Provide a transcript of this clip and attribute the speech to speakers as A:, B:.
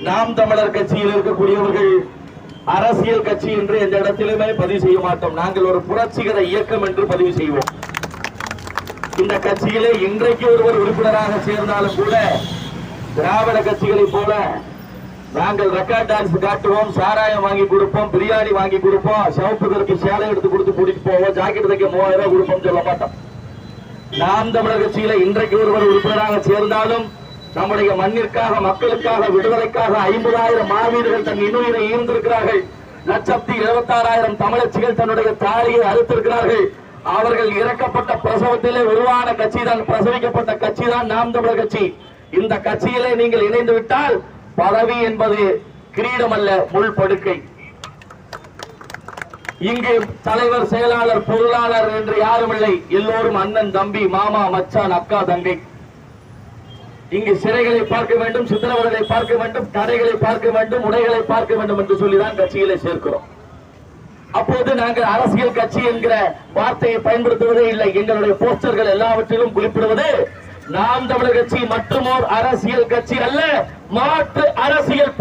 A: நாம் தமிழர் கட்சியில் இருக்கக்கூடியவர்கள் அரசியல் கட்சி என்று எந்த இடத்திலுமே பதிவு செய்ய மாட்டோம். நாங்கள் ஒரு புரட்சிகர இயக்கம் என்று பதிவு செய்வோம். இந்த கட்சியிலே இன்றைக்கு ஒருவர் உறுப்பினராக சேர்ந்தாலும் கூட திராவிட கட்சிகளை போல நாங்கள் ரெக்கார்ட் டான்ஸ் காட்டுவோம், சாராயம் வாங்கி கொடுப்போம், பிரியாணி வாங்கி கொடுப்போம், சிவப்பு கருக்கு சேலை எடுத்து கொடுத்து கூட்டிட்டு போவோம், ஜாக்கெட் தைக்க 3000 ரூபாய் கொடுப்போம் சொல்ல மாட்டோம். நாம் தமிழர் கட்சியில இன்றைக்கு ஒருவர் உறுப்பினராக சேர்ந்தாலும் நம்முடைய மண்ணிற்காக, மக்களுக்காக, விடுதலைக்காக 50,000 மாவீரர்கள் தன் இன்னுயிரை ஈர்ந்திருக்கிறார்கள். 1,76,000 தமிழச்சிகள் தன்னுடைய தாலியை அறுத்திருக்கிறார்கள். அவர்கள் இறக்கப்பட்ட பிரசவத்திலே உருவான கட்சி தான், பிரசவிக்கப்பட்ட கட்சி தான் நாம் தமிழர் கட்சி. இந்த கட்சியிலே நீங்கள் இணைந்து விட்டால் பதவி என்பது கிரீடம் அல்ல, முள் படுக்கை. இங்கு தலைவர், செயலாளர், பொருளாளர் என்று யாரும் இல்லை. எல்லோரும் அண்ணன், தம்பி, மாமா, மச்சான், அக்கா, தங்கை. இங்கு சிறைகளை பார்க்க வேண்டும், சித்திரவதைகளை பார்க்க வேண்டும், கடைகளை பார்க்க வேண்டும், உடைகளை பார்க்க வேண்டும் என்று சொல்லிதான் கட்சிகளை சேர்க்கிறோம். அப்போது நாங்கள் அரசியல் கட்சி என்கிற வார்த்தையை பயன்படுத்துவதே இல்லை. எங்களுடைய போஸ்டர்கள் எல்லாவற்றிலும் குறிப்பிடுவது நாம் தமிழர் கட்சி மற்றுமோர் அரசியல் கட்சி அல்ல, மாற்று அரசியல்